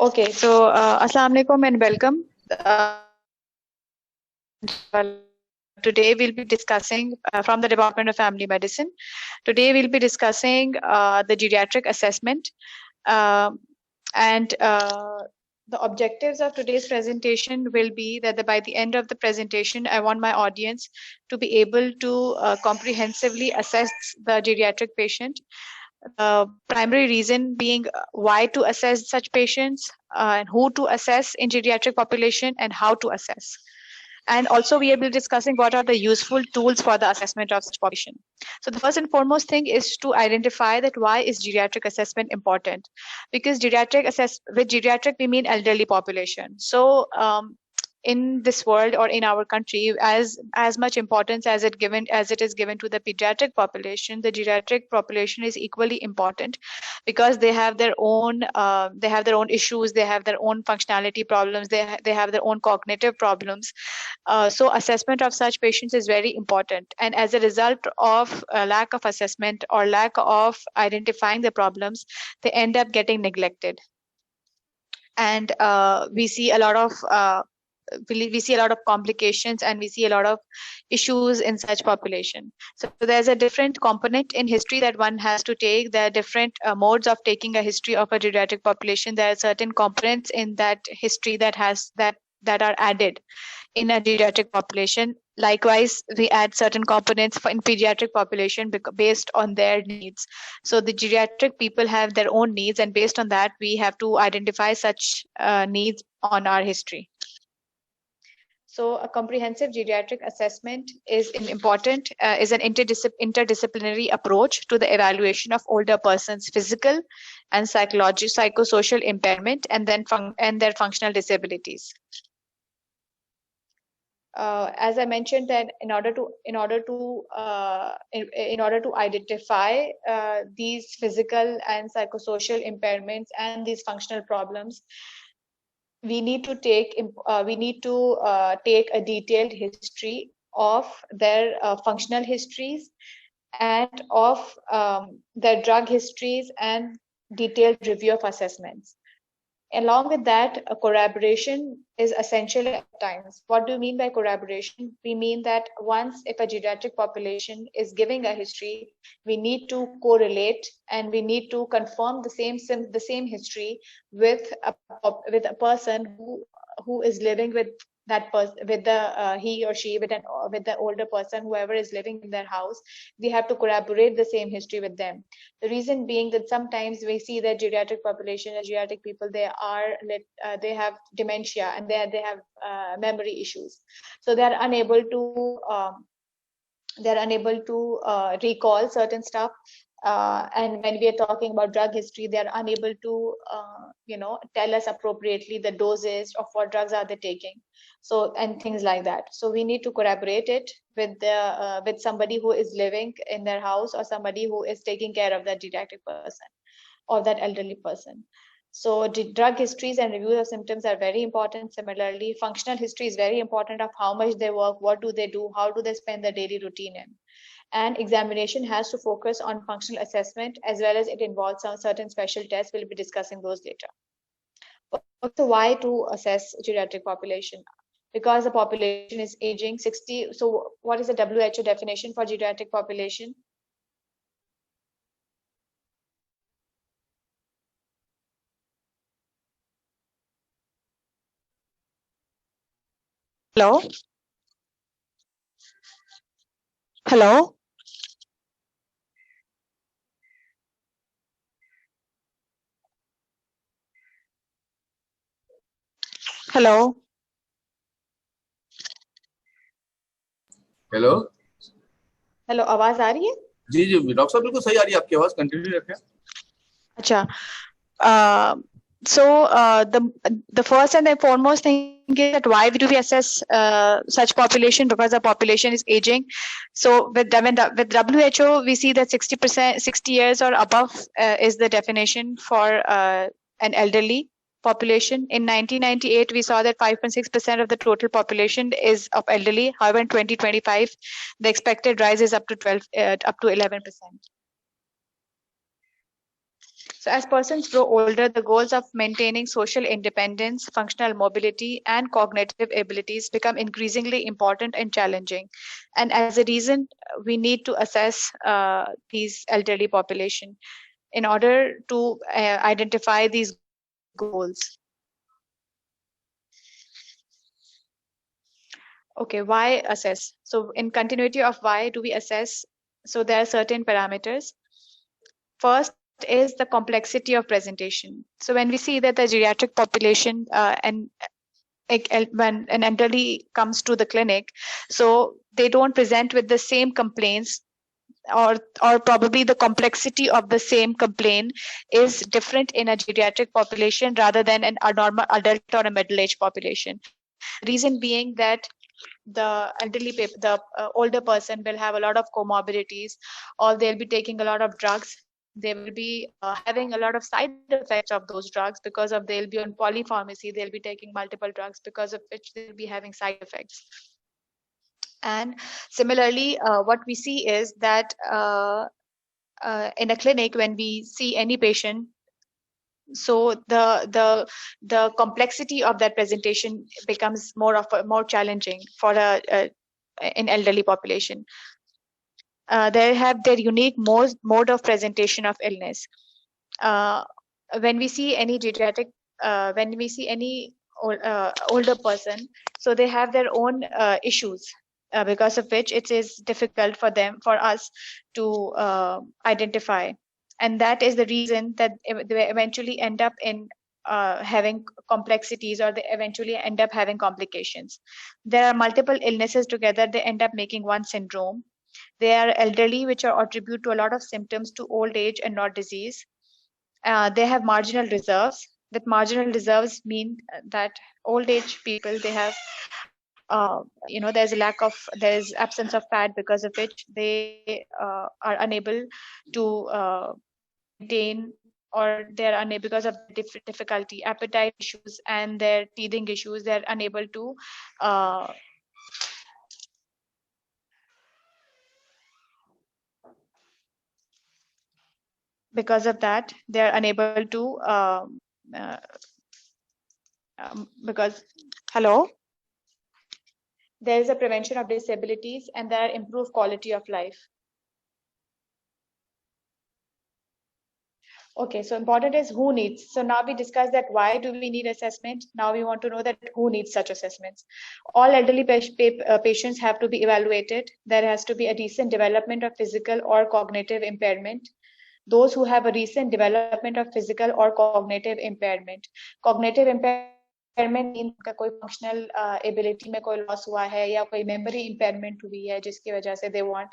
Okay, so Assalamu alaikum and welcome. Today we'll be discussing from the Department of Family Medicine. Today we'll be discussing the geriatric assessment and the objectives of today's presentation will be that by the end of the presentation, I want my audience to be able to comprehensively assess the geriatric patient. Primary reason being why to assess such patients and who to assess in geriatric population and how to assess. And also we will be discussing what are the useful tools for the assessment of such population. So the first and foremost thing is to identify that why is geriatric assessment important? Because with geriatric we mean elderly population. So in this world or in our country, as much importance as it is given to the pediatric population, the geriatric population is equally important because they have their own issues, they have their own functionality problems, they have their own cognitive problems. So assessment of such patients is very important, and as a result of lack of assessment or lack of identifying the problems, they end up getting neglected. And we see a lot of complications and we see a lot of issues in such population. So there's a different component in history that one has to take. There are different modes of taking a history of a geriatric population. There are certain components in that history that are added in a geriatric population. Likewise, we add certain components in pediatric population based on their needs. So the geriatric people have their own needs, and based on that, we have to identify such needs on our history. So a comprehensive geriatric assessment is an interdisciplinary approach to the evaluation of older persons' physical and psychosocial impairment and their functional disabilities. As I mentioned, that in order to identify these physical and psychosocial impairments and these functional problems, we need to take a detailed history of their functional histories and of their drug histories and detailed review of assessments. Along with that, a corroboration is essential at times. What do you mean by corroboration? We mean that if a geriatric population is giving a history, we need to correlate and we need to confirm the same history with a person who is living with that person, with he or she, with the older person, whoever is living in their house. We have to corroborate the same history with them. The reason being that sometimes we see that geriatric population, geriatric people, they have dementia and they have memory issues, so they are unable to recall certain stuff. And when we are talking about drug history, they are unable to tell us appropriately the doses of what drugs are they taking, so and things like that. So we need to corroborate it with somebody who is living in their house or somebody who is taking care of that geriatric person or that elderly person. So drug histories and reviews of symptoms are very important. Similarly, functional history is very important of how much they work, what do they do, how do they spend their daily routine in. And examination has to focus on functional assessment as well as it involves some certain special tests. We'll be discussing those later. Also, why to assess geriatric population? Because the population is aging 60. So what is the WHO definition for geriatric population? Hello? Hello? Hello? Hello hello, आवाज आ रही है? जी जी doctor साहब बिल्कुल सही आ रही है आपकी आवाज, कंटिन्यू रखें. अच्छा, so the first and the foremost thing is that why do we assess such population? Because the population is aging. So with WHO, we see that 60 years or above is the definition for an elderly population. In 1998, we saw that 5.6% of the total population is of elderly. However, in 2025, the expected rise is up to 11%. So as persons grow older, the goals of maintaining social independence, functional mobility, and cognitive abilities become increasingly important and challenging. And as a reason, we need to assess these elderly population in order to identify these goals. Okay, why assess? So in continuity of why do we assess? So there are certain parameters. First is the complexity of presentation. So when we see that the geriatric population and when an elderly comes to the clinic, so they don't present with the same complaints, or probably the complexity of the same complaint is different in a geriatric population rather than a normal adult or a middle-aged population. Reason being that the elderly the older person will have a lot of comorbidities, or they'll be taking a lot of drugs. They will be having a lot of side effects of those drugs, because of they'll be on polypharmacy, they'll be taking multiple drugs, because of which they'll be having side effects. And similarly, what we see is that in a clinic, when we see any patient, so the complexity of that presentation becomes more challenging for an elderly population. They have their unique mode of presentation of illness. When we see any geriatric, when we see any older person, so they have their own issues, because of which it is difficult for us to identify. And that is the reason that they eventually end up in having complexities, or they eventually end up having complications. There are multiple illnesses together, they end up making one syndrome. They are elderly, which are attribute to a lot of symptoms to old age and not disease. They have marginal reserves. With marginal reserves mean that old age people, they have there's absence of fat, because of which they are unable to maintain, or they're unable, because of difficulty, appetite issues and their teething issues, they're unable to because of that they're unable to uh, because hello, there is a prevention of disabilities, and there are improved quality of life. Okay, so important is who needs. So now we discussed that why do we need assessment. Now we want to know that who needs such assessments. All elderly patients have to be evaluated. There has to be a recent development of physical or cognitive impairment. Those who have a recent development of physical or cognitive impairment. Cognitive impairment means का कोई functional ability में कोई loss हुआ है, या कोई memory impairment हुई है, जिसकी वजह से they want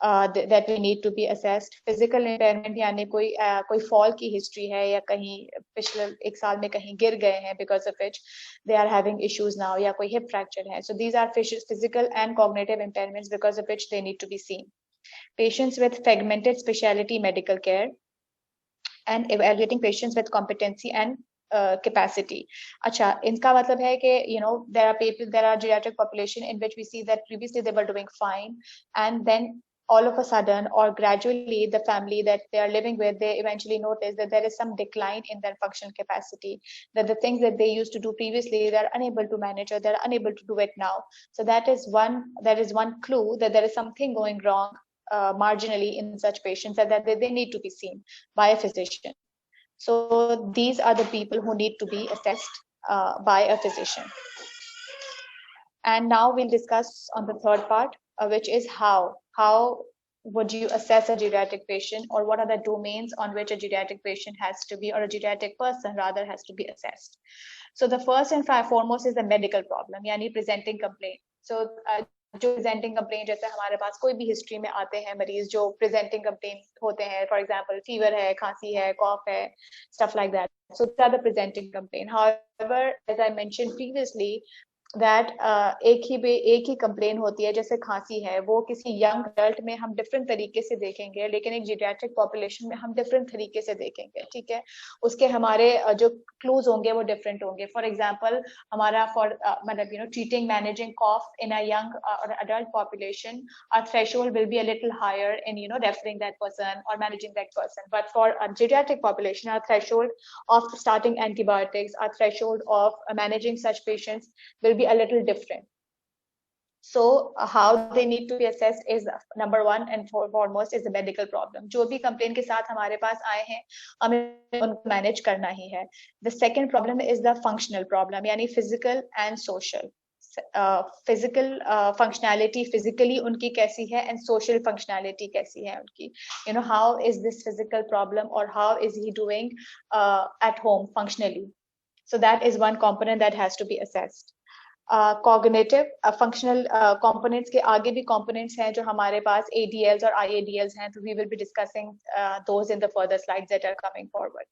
that we need to be assessed. Physical impairment यानी कोई fall की history है, या कहीं पिछले एक साल में कहीं गिर गए हैं, because of which they are having issues now, या कोई hip fracture है. So these are physical and cognitive impairments, because of which they need to be seen. Patients with fragmented specialty medical care, and evaluating patients with competency and capacity. अच्छा, इनका मतलब है कि there are people, there are geriatric population in which we see that previously they were doing fine, and then all of a sudden or gradually the family that they are living with, they eventually notice that there is some decline in their functional capacity, that the things that they used to do previously, they're unable to manage, or they're unable to do it now. So that is one clue that there is something going wrong marginally in such patients, and that they need to be seen by a physician. So these are the people who need to be assessed by a physician. And now we'll discuss on the third part, which is how would you assess a geriatric patient, or what are the domains on which a geriatric patient has to be, or a geriatric person rather, has to be assessed. So the first and foremost is the medical problem, यानी presenting complaint. So जो presenting complaint, जैसे हमारे पास कोई भी history में आते हैं मरीज जो presenting complaint होते हैं, for example fever है, खांसी है, cough है, stuff like that. So these are the presenting complaint. However, as I mentioned previously, that एक ही कंप्लेन होती है, जैसे खांसी है, वो किसी यंग एडल्ट में हम डिफरेंट तरीके से देखेंगे, लेकिन एक जीरियाट्रिक पॉपुलेशन में हम डिफरेंट तरीके से देखेंगे, ठीक है। उसके हमारे जो क्लूज होंगे वो डिफरेंट होंगे। फॉर एग्जांपल हमारा मतलब treating managing cough in a young or adult population, our threshold will be a little higher in referring that person or managing that person, but for a geriatric population our threshold of starting antibiotics, our threshold of managing such patients will be a little different. So how they need to be assessed is number one and foremost is the medical problem. जो भी complaint के साथ हमारे पास आए हैं हमें उनको manage करना ही है। The second problem is the functional problem, यानी physical and social. Physical functionality physically उनकी कैसी है एंड सोशल फंक्शनैलिटी कैसी है उनकी, how is this physical problem और how is he doing at home functionally. So that is one component that has to be assessed. Cognitive functional components के आगे भी components हैं जो हमारे पास ADLs और IADLs हैं, तो we will be discussing those in the further slides that are coming forward.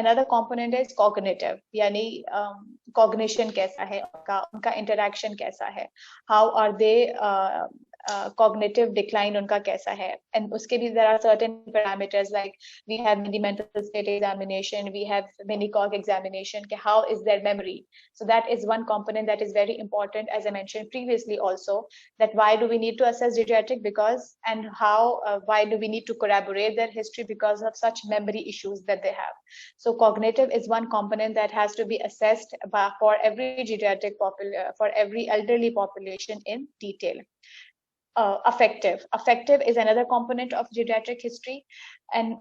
Another component is cognitive, यानी cognition कैसा है उनका interaction कैसा है, how are they cognitive decline उनका कैसा है, and उसके भी there are certain parameters like we have the mental state examination, we have mini cog examination, how is their memory. So that is one component that is very important, as I mentioned previously also, that why do we need to assess geriatric, because and how why do we need to corroborate their history because of such memory issues that they have. So cognitive is one component that has to be assessed for every geriatric for every elderly population in detail. Affective is another component of geriatric history, and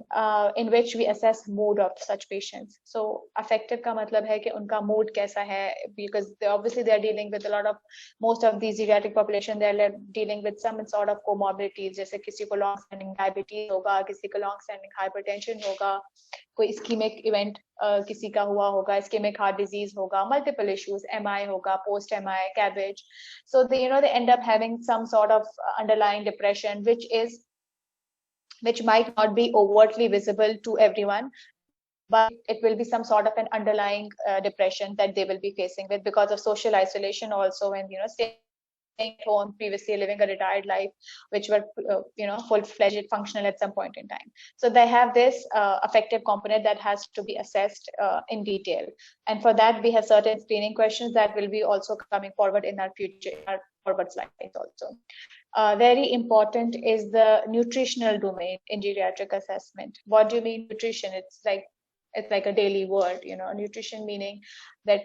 in which we assess mood of such patients. So affective का मतलब है कि उनका mood कैसा है, because obviously they are dealing with a lot of, most of these geriatric population they are dealing with some sort of comorbidities, जैसे किसी को long standing diabetes होगा, किसी को long standing hypertension होगा, कोई ischemic event किसी का हुआ होगा, ischemic heart disease होगा, multiple issues, MI होगा, post MI, CABG. So they they end up having some sort of underlying depression which might not be overtly visible to everyone, but it will be some sort of an underlying depression that they will be facing with because of social isolation also, and staying at home, previously living a retired life, which were full-fledged functional at some point in time. So they have this affective component that has to be assessed in detail, and for that we have certain screening questions that will be also coming forward in our forward slides also. Very important is the nutritional domain in geriatric assessment. What do you mean nutrition? It's like a daily word, nutrition meaning that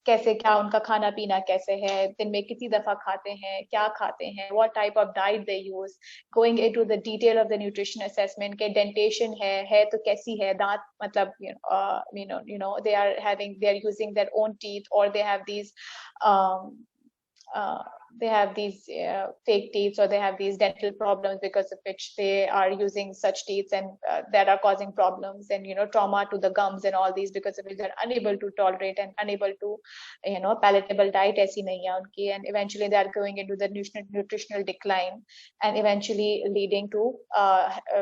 कैसे क्या उनका खाना पीना कैसे है, दिन में कितनी दफा खाते हैं, क्या खाते हैं, what type of diet they use, going into the detail of the nutrition assessment, के dentation है तो कैसी है, दांत मतलब they are using their own teeth, or they have these fake teeth, or they have these dental problems because of which they are using such teeth, and that are causing problems, and trauma to the gums and all these, because of which they're unable to tolerate and unable to palatable diet ऐसी नहीं है उनकी, and eventually they are going into the nutritional decline, and eventually leading to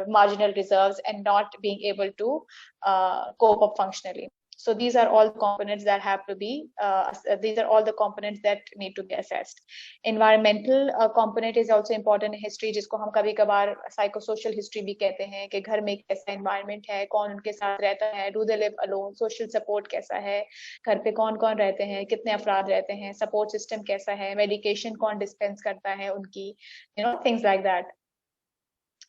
marginal reserves and not being able to cope up functionally. So these are all components that have to be, these are all the components that need to be assessed. Environmental component is also important in history, जिसको हम कभी कभार psychosocial history भी कहते हैं, कि घर में कैसा environment है, कौन उनके साथ रहता है, do they live alone, social support कैसा है, घर पे कौन कौन रहते हैं, कितने अफराद रहते हैं, support system कैसा है, medication कौन dispense करता है उनकी, things like that.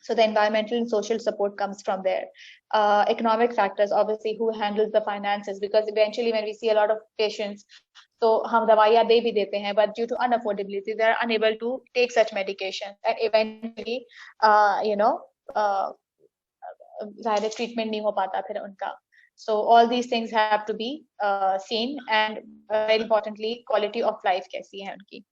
So the environmental and social support comes from there. Economic factors, obviously, who handles the finances, because eventually when we see a lot of patients, so हम दवाइयाँ दे भी देते हैं, but due to unaffordability, they are unable to take such medication, and eventually, ज़ाहिर treatment नहीं हो पाता फिर उनका. So all these things have to be seen, and very importantly, quality of life कैसी है उनकी.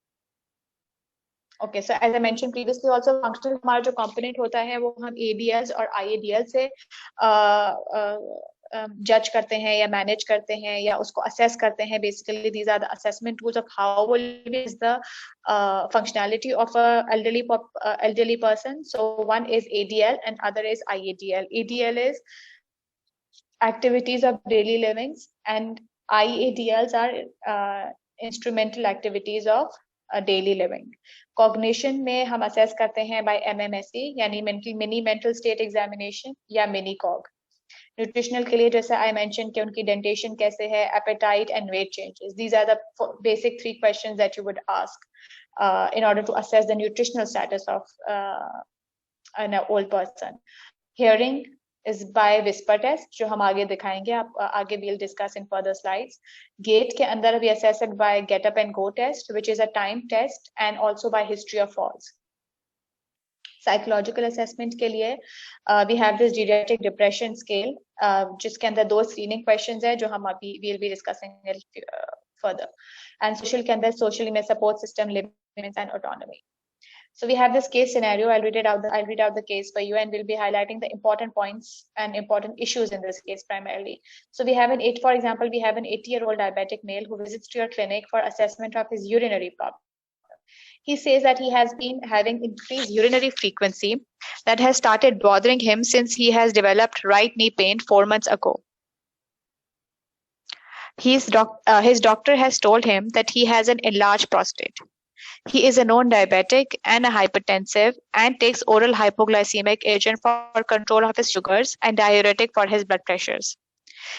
Okay, so as I mentioned previously, also functional हमारा जो component होता है वो हम ADLs और IADL से judge करते हैं या manage करते हैं या उसको assess करते हैं. Basically, these are the assessment tools of how will is the functionality of a elderly person. So one is ADL and other is IADL. ADL is activities of daily livings, and IADLs are instrumental activities of daily living. Cognition में हम assess करते हैं by MMSE यानी mini mental state examination या mini cog. Nutritional के लिए जैसे I mentioned कि उनकी dentation कैसे है, appetite and weight changes. These are the basic 3 questions that you would ask in order to assess the nutritional status of an old person. Hearing is by whisper test, जो हम आगे दिखाएंगे, आप आगे we'll discuss in further slides. Gait के अंदर we assess it by get up and go test, which is a time test, and also by history of falls. Psychological assessment के लिए we have this geriatric depression scale, जिसके अंदर 2 screening questions है जो हम अभी we'll be discussing further. And social के अंदर social में support system, limits and autonomy. So we have this case scenario. I'll read out the case for you, and we'll be highlighting the important points and important issues in this case primarily. So we have for example, we have an 80-year-old diabetic male who visits to your clinic for assessment of his urinary problem. He says that he has been having increased urinary frequency that has started bothering him since he has developed right knee pain 4 months ago. His doctor has told him that he has an enlarged prostate. He is a known diabetic and a hypertensive and takes oral hypoglycemic agent for control of his sugars and diuretic for his blood pressures.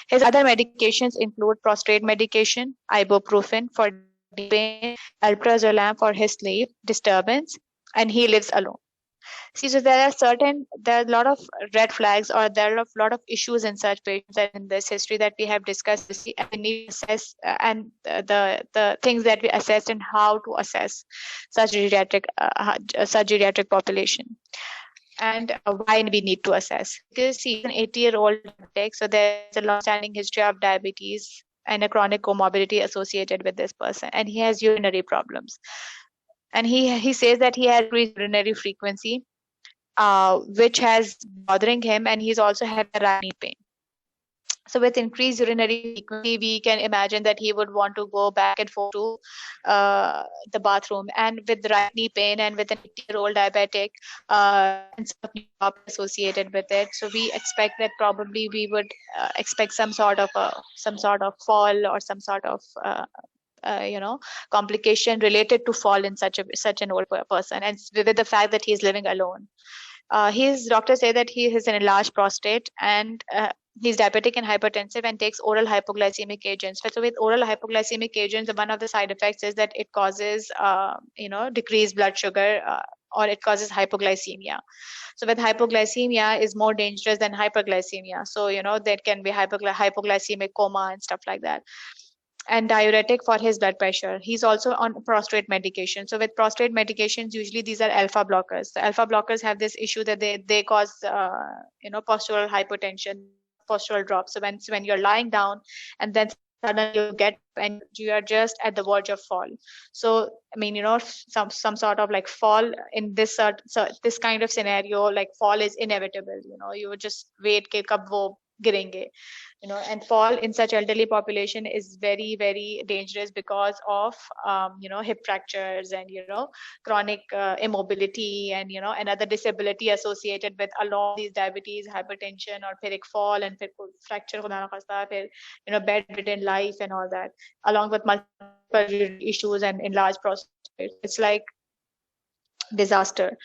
His other medications include prostate medication, ibuprofen for pain, alprazolam for his sleep disturbance, and he lives alone. See, so there are a lot of red flags, or there are a lot of issues in such patients and in this history that we have discussed, and we need to assess and the things that we assessed and how to assess such geriatric population, and why we need to assess. Because he's an 80-year-old diabetic, so there's a long-standing history of diabetes and a chronic comorbidity associated with this person, and he has urinary problems. And he says that he has increased urinary frequency, which has bothering him, and he's also had a right knee pain. So with increased urinary frequency, we can imagine that he would want to go back and forth to the bathroom. And with right knee pain and with an 80-year-old diabetic, and associated with it, so we expect that probably we would expect some sort of fall or some sort of complication related to fall in such an old person, and with the fact that he is living alone. His doctors say that he has an enlarged prostate, and he's diabetic and hypertensive and takes oral hypoglycemic agents. So with oral hypoglycemic agents, one of the side effects is that it causes decreased blood sugar, or it causes hypoglycemia. So with hypoglycemia is more dangerous than hyperglycemia. So there can be hypoglycemic coma and stuff like that. And diuretic for his blood pressure. He's also on prostate medication. So with prostate medications, usually these are alpha blockers. The alpha blockers have this issue that they cause postural hypotension, postural drop. So when you're lying down and then suddenly you get and you are just at the verge of fall. So I mean, some sort of like fall in this this kind of scenario, like fall is inevitable. You would just wait ke kab wo girenge. And fall in such elderly population is very, very dangerous because of hip fractures and chronic immobility and another disability associated with a lot of these diabetes, hypertension, or फिर एक fall and फिर fracture खुदा ना खास्ता, फिर bedridden life and all that, along with multiple issues and enlarged prostate. It's like disaster.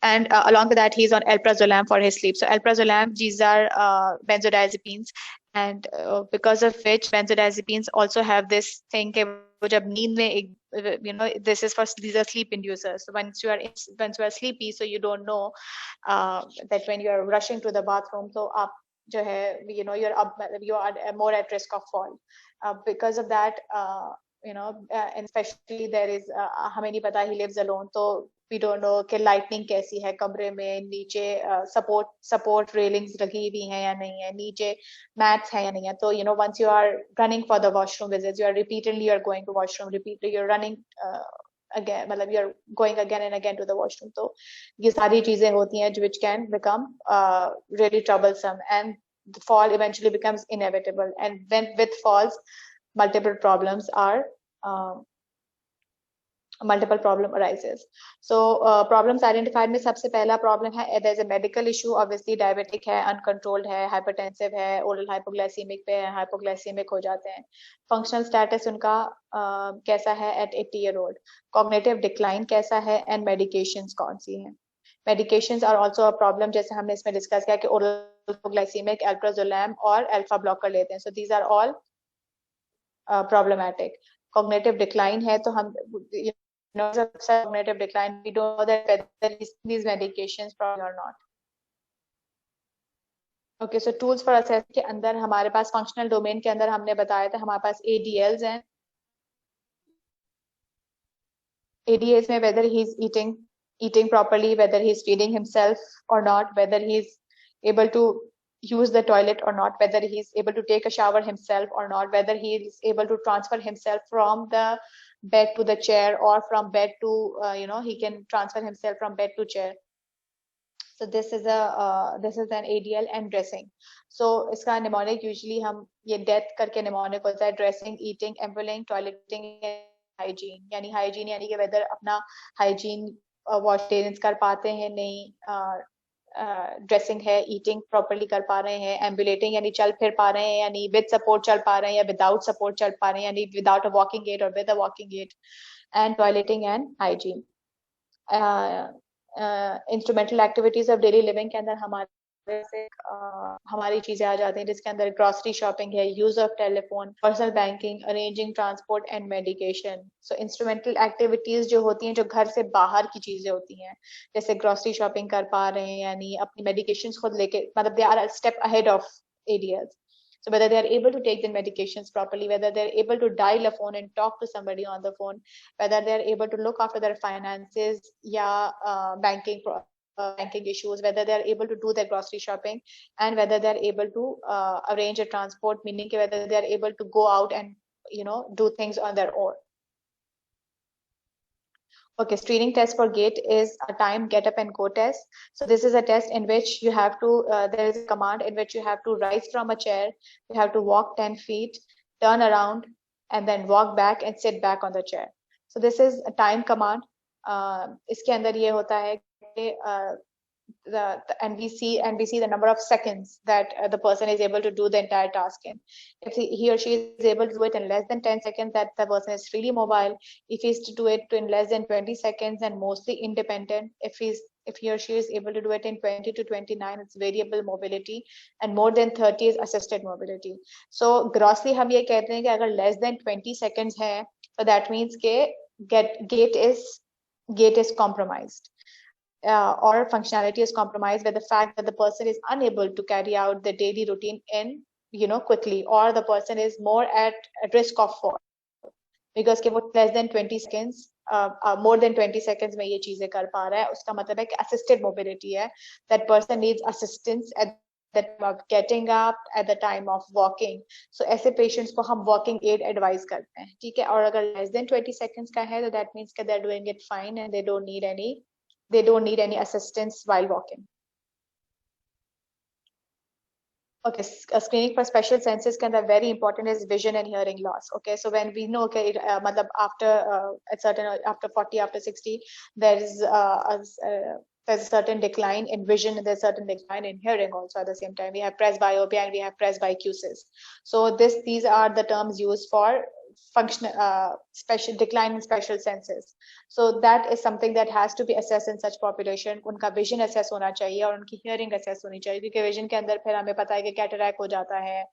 And along with that, he's on alprazolam for his sleep. So alprazolam, these are benzodiazepines, and because of which benzodiazepines also have this thing jab neend mein, these are sleep inducers. So once you are sleepy, so you don't know that when you are rushing to the bathroom, so up jo hai, you are more at risk of fall. Because of that, and especially there is हमें नहीं पता, he lives alone, so we don't know कि lightning कैसी है कमरे में, नीचे support railings लगी हुई हैं या नहीं है, नीचे mats हैं या नहीं है. So once you are running for the washroom visits, you are going to washroom repeatedly, you're running again, मतलब you're going again and again to the washroom. So ये सारी चीजें होती हैं which can become really troublesome, and the fall eventually becomes inevitable. And when with falls, multiple problems are multiple problem arises. So problems identified में सबसे पहला problem है there's a medical issue, obviously diabetic है, uncontrolled है, hypertensive है, oral hypoglycemic पे है, hypoglycemic हो जाते हैं. Functional status उनका कैसा है at 80-year-old, cognitive decline कैसा है, and medications कौन सी हैं. Medications are also a problem, जैसे हमने इसमें discuss किया कि oral hypoglycemic, alprazolam और alpha blocker लेते हैं. So these are all problematic. Cognitive decline है तो हम cognitive decline, we don't know that whether these medications problem or not. Okay, so tools for assess के अंदर हमारे पास functional domain के अंदर हमने बताया था हमारे पास ADLs हैं. ADLs में whether he's eating properly, whether he's feeding himself or not, whether he's able to use the toilet or not, whether he's able to take a shower himself or not, whether he is able to transfer himself from the bed to the chair or from bed to he can transfer himself from bed to chair. So this is an ADL and dressing. So इसका mnemonic usually हम ये death करके mnemonic होता है dressing, eating, ambling, toileting, hygiene. यानी hygiene यानी कि whether अपना hygiene wash कर पाते हैं नहीं, ड्रेसिंग है, ईटिंग प्रॉपर्ली कर पा रहे हैं, एम्बुलेटिंग यानी चल फिर पा रहे हैं, यानी विद सपोर्ट चल पा रहे हैं या विदाउट सपोर्ट चल पा रहे हैं, यानी विदाउट अ वॉकिंग एड और with a walking aid, and toileting and hygiene. Instrumental activities of daily living के अंदर हमारी चीजें आ जाती हैं जिसके अंदर ग्रोसरी शॉपिंग है, use of telephone, personal banking, arranging transport and medication. So instrumental activities जो होती हैं जो घर से बाहर की चीजें होती हैं, जैसे ग्रोसरी शॉपिंग कर पा रहे हैं यानी अपनी मेडिकेशन खुद लेके, मतलब they are a step ahead of ADLs. So whether they are able to take their medications properly, whether they are able to dial a phone and talk to somebody on the phone, whether they are able to look after their finances, banking issues, whether they are able to do their grocery shopping, and whether they are able to arrange a transport, meaning whether they are able to go out and do things on their own. Okay, screening test for GATE is a time get up and go test. So this is a test in which you have to, there is a command in which you have to rise from a chair, you have to walk 10 feet, turn around, and then walk back and sit back on the chair. So this is a time command. इसके अंदर ये होता है कि and we see the number of seconds that the person is able to do the entire task in. If he or she is able to do it in less than 10 seconds, that the person is freely mobile. If he is to do it in less than 20 seconds and mostly independent, if he or she is able to do it in 20 to 29, it's variable mobility, and more than 30 is assisted mobility. So grossly हम ये कहते हैं कि अगर less than 20 seconds है, so that means के gait is compromised. Or functionality is compromised by the fact that the person is unable to carry out the daily routine in quickly, or the person is more at risk of fall because less than 20 seconds more than 20 seconds में ये चीजें कर पा रहा है, उसका मतलब है कि assisted mobility है, that person needs assistance at the time of getting up, at the time of walking. So ऐसे patients को हम walking aid advise करते हैं, ठीक है. और अगर less than 20 seconds का है तो that means that they're doing it fine and they don't need any assistance while walking. Okay, screening for special senses can be very important is vision and hearing loss. Okay, so when we know, okay, after 40, after 60, there's a certain decline in vision and there's a certain decline in hearing also at the same time. We have presbyopia and we have presbycusis. So these are the terms used for functional special decline in special senses. So that is something that has to be assessed in such population. उनका vision assess होना चाहिए और उनकी hearing assess होनी चाहिए, क्योंकि vision के अंदर फिर हमें पता है कि cataract हो जाता है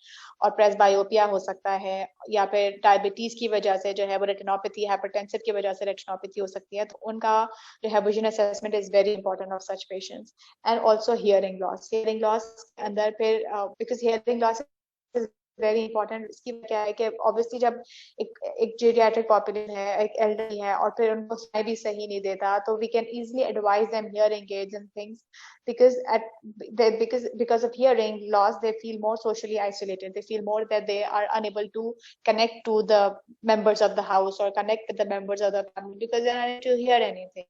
और presbyopia हो सकता है, या फिर diabetes की वजह से जो है वो retinopathy, hypertensive की वजह से retinopathy हो सकती है. तो उनका जो है vision assessment is very important of such patients. And also hearing loss के अंदर फिर because hearing loss is very important. इसकी क्या है कि obviously जब एक geriatric population है, एक elderly है और फिर उनको सुनाई भी सही नहीं देता, तो we can easily advise them hearing aids and things because of hearing loss they feel more socially isolated. They feel more that they are unable to connect to the members of the house or connect with the members of the family because they are unable to hear anything.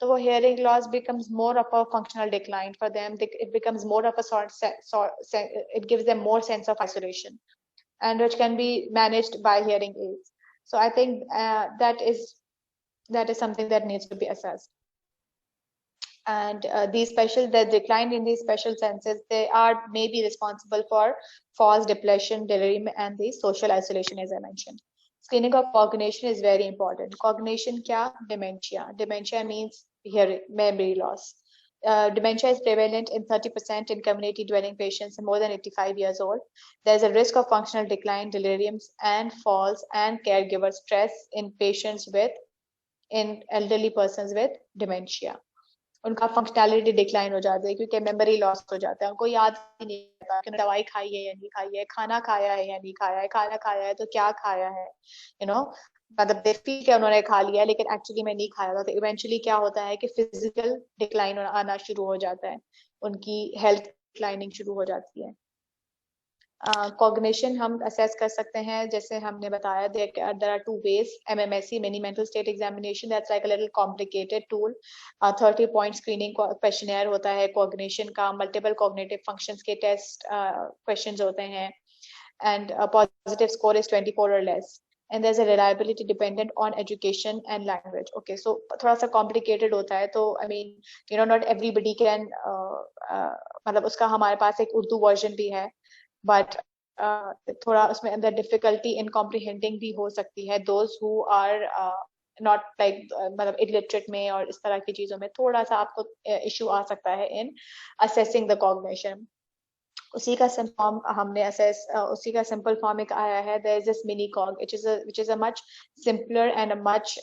So hearing loss becomes more of a functional decline for them. It becomes more of it gives them more sense of isolation, and which can be managed by hearing aids. So I think that is that is something that needs to be assessed. And the decline in these special senses, they are maybe responsible for false depression, delirium, and the social isolation, as I mentioned. Screening of cognition is very important. Cognition kya? Dementia. Dementia means hearing, memory loss. Dementia is prevalent in 30% in community dwelling patients more than 85 years old. There is a risk of functional decline, deliriums, and falls, and caregiver stress in elderly persons with dementia. उनका functionality decline हो जाती है क्योंकि memory loss हो जाता है, उनको याद ही नहीं रहता कि दवाई खाई है या नहीं खाई है, खाना खाया है या नहीं खाया है, खाना खाया है तो क्या खाया है, मतलब दे फील कि उन्होंने खा लिया लेकिन एक्चुअली में नहीं खाया था। तो इवेंचुअली क्या होता है कि फिजिकल डिक्लाइन आना शुरू हो जाता है, उनकी हेल्थ डिक्लाइनिंग शुरू हो जाती है। कॉग्निशन हम असेस कर सकते हैं, जैसे हमने बताया there are two ways. MMSE, mini mental state examination, that's like a little complicated tool. 30 point screening questionnaire होता है cognition का, multiple cognitive functions के test questions होते हैं, and a positive score is 24 or less. And there's a reliability dependent on education and language. Okay, so थोड़ा सा complicated होता है, तो I mean, not everybody can, मतलब उसका हमारे पास एक उर्दू version भी है, but थोड़ा उसमें अंदर डिफिकल्टी इन कॉम्प्रिहेंडिंग भी हो सकती है। Those who are not like मतलब इलिटरेट में और इस तरह की चीजों में थोड़ा सा आपको इशू आ सकता है इन असेसिंग द कॉग्निशन। उसी का फॉर्म हमने असेस, उसी का सिंपल फॉर्म एक आया है, there is this mini cog which is a much simpler and a much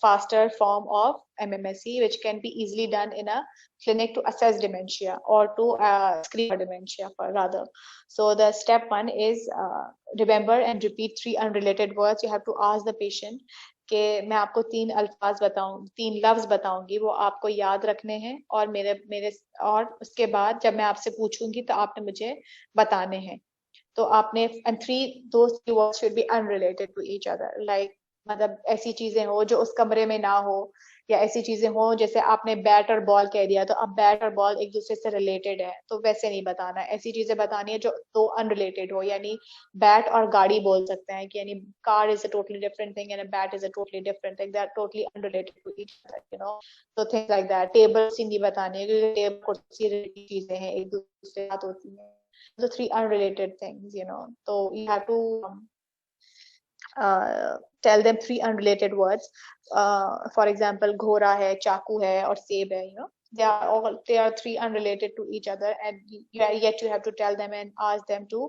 faster form of MMSE, which can be easily done in a clinic to assess dementia or to screen for dementia rather. So the step 1 is remember and repeat 3 unrelated words. You have to ask the patient कि मैं आपको 3 अल्फाज बताऊं, 3 लफ्ज बताऊंगी, वो आपको याद रखने हैं और मेरे और उसके बाद जब मैं आपसे पूछूंगी तो आपने मुझे बताने हैं। तो आपने and 3 those words should be unrelated to each other, like मतलब ऐसी चीजें हो जो उस कमरे में ना हो, या ऐसी चीजें हो जैसे आपने बैट और बॉल कह दिया तो अब बैट और बॉल एक दूसरे से रिलेटेड है, तो वैसे नहीं बताना। ऐसी चीजें बतानी है जो दो अनरिलेटेड हो, यानी बैट और गाड़ी बोल सकते हैं कि यानी car is a totally different thing and bat is a totally different thing, they are totally unrelated to each other, तो थिंग्स लाइक दैट। टेबल से नहीं बतानी है क्योंकि टेबल कुर्सी रिलेटेड चीजें हैं, एक दूसरे से बात होती है। So 3 unrelated things, so you have to tell them 3 unrelated words. For example, घोड़ा है, चाकू है और सेब है, they are 3 unrelated to each other, and yet you have to tell them and ask them to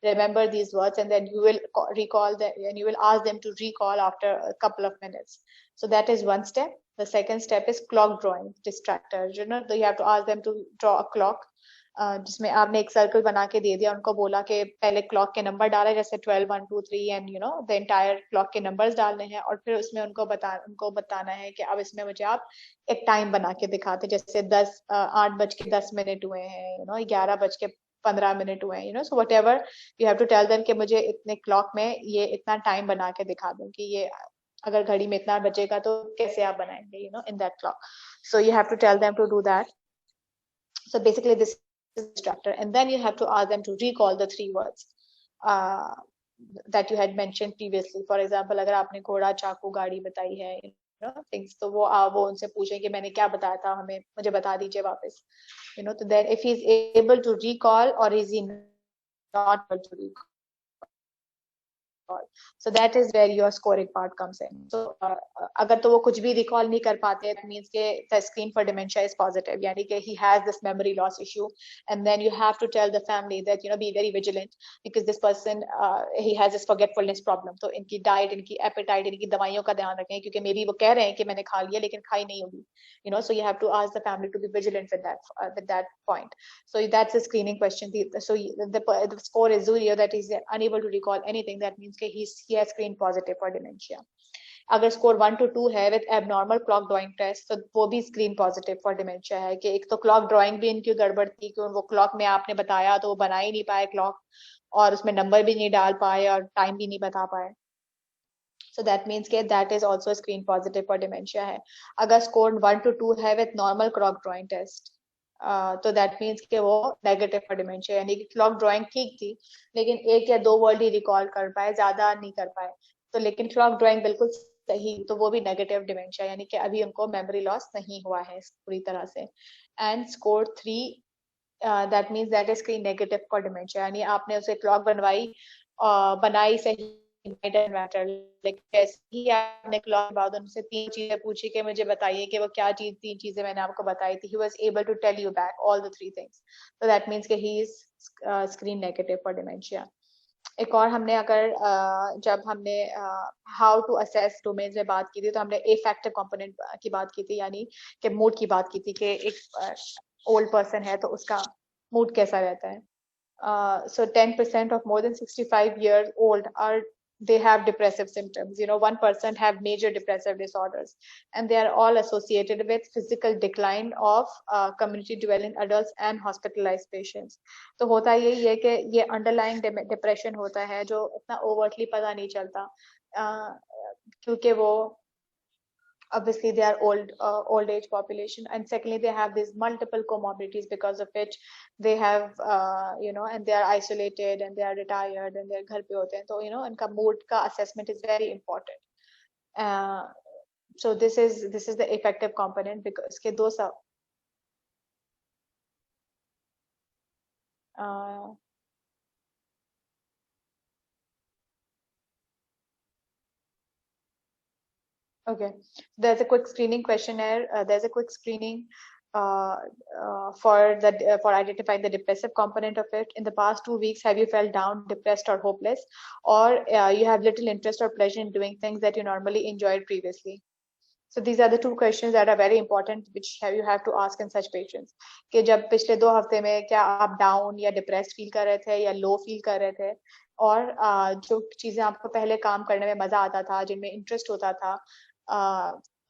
remember these words, and then you will recall them and you will ask them to recall after a couple of minutes. So that is one step. The second step is clock drawing distractor. So you have to ask them to draw a clock, जिसमें आपने एक circle बना के दे दिया, उनको बोला कि पहले क्लॉक के नंबर डाले, जैसे 12 1 2 3 एंड द एंटायर क्लॉक के नंबर्स डालने हैं, और फिर उसमें उनको बताना है कि अब इसमें मुझे आप एक टाइम बना के दिखाते, जैसे 8:10 हुए हैं, 11:15 हुए हैं, so whatever you have to tell them कि मुझे इतने क्लॉक में ये इतना टाइम बना के दिखा दो, कि ये अगर घड़ी में इतना बजेगा तो कैसे आप बनाएंगे, in that clock. So you have to tell them to do that. So basically this instructor, and then you have to ask them to recall the 3 words that you had mentioned previously. For example, अगर आपने घोड़ा, चाकू, गाड़ी बताई है, things, तो वो उनसे पूछें कि मैंने क्या बताया था, मुझे बता दीजिए वापस, तो then if he is able to recall or is he not able to recall, so that is where your scoring part comes in. So अगर तो वो कुछ भी recall नहीं कर पाते, that means कि the screen for dementia is positive, यानी कि he has this memory loss issue, and then you have to tell the family that be very vigilant, because this person he has this forgetfulness problem. तो इनकी diet, इनकी appetite, इनकी दवाइयों का ध्यान रखें, क्योंकि maybe वो कह रहे हैं कि मैंने खा लिया लेकिन खाई नहीं होगी, so you have to ask the family to be vigilant with that point. So that's the screening question. So the score is 0, that is unable to recall anything, that means he has screened positive for dementia. अगर score 1 to 2 है with abnormal clock drawing test, तो वो भी screen positive for dementia है, कि एक तो clock drawing भी इनकी गड़बड़ थी, कि वो क्लॉक में आपने बताया तो वो बना ही नहीं पाए क्लॉक, और उसमें नंबर भी नहीं डाल पाए और टाइम भी नहीं बता पाए, so that means कि that is also screen positive for dementia है। अगर स्कोर 1 to 2 है with normal clock drawing test, तो दैट मीन्स कि वो नेगेटिव फॉर डिमेंशिया, यानी कि क्लॉक ड्राइंग ठीक थी लेकिन 1 या 2 वर्ड ही रिकॉल कर पाए, ज्यादा नहीं कर पाए, तो लेकिन क्लॉक ड्राइंग बिल्कुल सही, तो वो भी नेगेटिव डिमेंशिया, यानी कि अभी उनको मेमोरी लॉस नहीं हुआ है पूरी तरह से। And score 3, that means that is screen negative for dementia, यानी आपने उसे क्लॉक बनाई सही, जैसे ही आपने क्लॉक बाद उनसे 3 चीजें पूछी कि मुझे बताइए कि वो क्या 3 चीजें मैंने आपको बताई थी, he was able to tell you back all the 3 things, so that means कि he is screen negative for dementia. एक और हमने अगर जब हमने हाउ टू असेस डोमेन्स में बात की थी, तो हमने अफेक्टिव कंपोनेंट की बात की थी, यानी कि मूड की बात की थी कि एक ओल्ड पर्सन है तो उसका मूड कैसा रहता है. So 10% of more than 65 years old they have depressive symptoms. 1% have major depressive disorders, and they are all associated with physical decline of community dwelling adults and hospitalized patients. तो होता यही है कि ये underlying depression होता है जो इतना overtly पता नहीं चलता, क्योंकि वो obviously they are old age population, and secondly they have these multiple comorbidities because of which they have and they are isolated and they are retired and they are घर पे होते हैं, तो इनका mood का assessment is very important. So this is the effective component, because इसके दो सब okay, there's a quick screening questionnaire. There's a quick screening for identifying the depressive component of it. In the past 2 weeks, have you felt down, depressed, or hopeless, or you have little interest or pleasure in doing things that you normally enjoyed previously? So these are the 2 questions that are very important, which you have to ask in such patients. कि जब पिछले 2 हफ्ते में क्या आप down या depressed feel कर रहे थे या लो फील कर रहे थे, और जो चीजें आपको पहले काम करने में मजा आता था, जिनमें इंटरेस्ट होता था,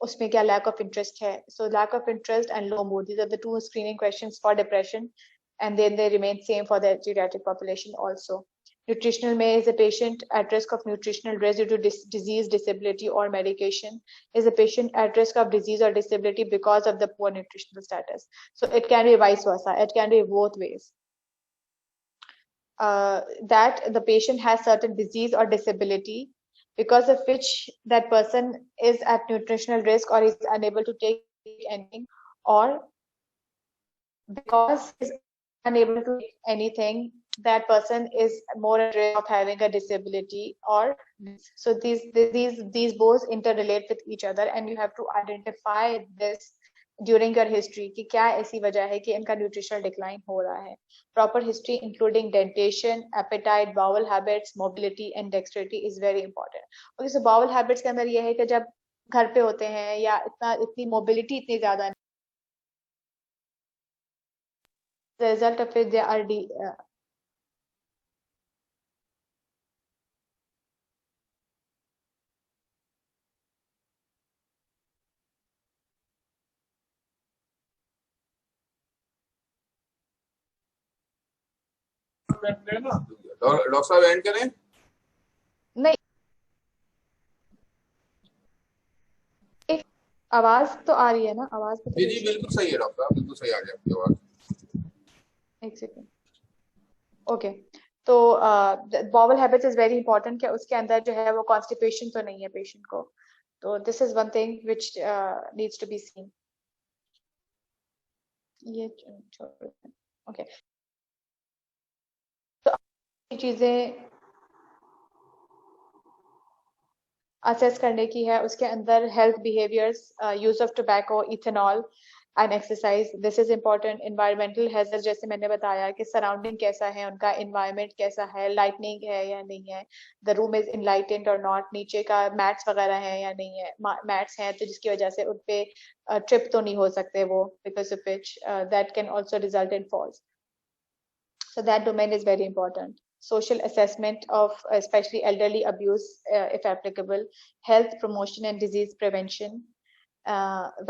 उसमें क्या लैक ऑफ इंटरेस्ट है. So lack of interest and low mood, these are the 2 screening questions for depression, and then they remain same for the geriatric population also. Nutritional में, is a patient at risk of nutritional risk due to disease, disability, or medication? Is a patient at risk of disease or disability because of the poor nutritional status? So it can be vice versa. It can be both ways. That the patient has certain disease or disability because of which that person is at nutritional risk or is unable to take anything, or because is unable to take anything, that person is more at risk of having a disability. Or so these both interrelate with each other, and you have to identify this during your history कि क्या ऐसी वजह है कि इनका nutritional decline हो रहा है. Proper history including dentition, appetite, bowel habits, mobility and dexterity is very important. Okay, so bowel habits के अंदर ये है कि जब घर पे होते हैं या इतनी मोबिलिटी इतनी ज्यादा, the result of it they are doctor साहब एंड करें? नहीं, आवाज तो आ रही है ना? आवाज तो जी बिल्कुल सही है डॉक्टर साहब, बिल्कुल सही आ रही है आपकी आवाज. एक सेकंड. ओके, तो bowel habits is very important कि उसके अंदर जो है वो कॉन्स्टिपेशन तो नहीं है पेशेंट को. तो this is one thing which needs to be seen. ये ओके, तो चीजें असेस करने की है. उसके अंदर health behaviours, use of tobacco, ethanol and exercise, this is important. Environmental hazard, जैसे मैंने बताया कि सराउंडिंग कैसा है, उनका एनवायरमेंट कैसा है, लाइटनिंग है या नहीं है, द रूम इज इनलाइटेंड और नॉट, नीचे का मैट्स वगैरह है या नहीं है. मैट्स हैं तो जिसकी वजह से उन पे ट्रिप तो नहीं हो सकते वो, because of which that can also result in falls. So that domain is very important. Social assessment of especially elderly abuse, if applicable, health promotion and disease prevention,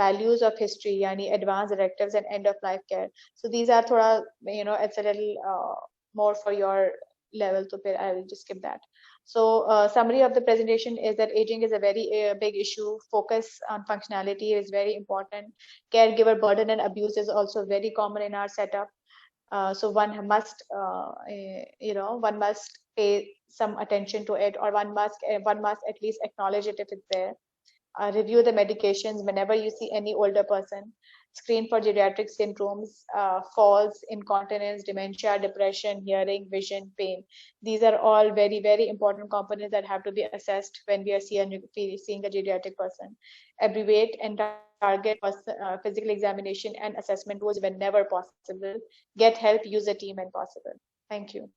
values of history, yani advanced directives and end of life care. So these are thoda, it's a little more for your level, so I will just skip that. So summary of the presentation is that aging is a very big issue. Focus on functionality is very important. Caregiver burden and abuse is also very common in our setup. So one must one must pay some attention to it, or one must at least acknowledge it if it's there. review the medications whenever you see any older person, screen for geriatric syndromes, falls, incontinence, dementia, depression, hearing, vision, pain. These are all very, very important components that have to be assessed when we are seeing a geriatric person. Abbreviate and target physical examination and assessment was whenever possible. Get help, use a team when possible. Thank you.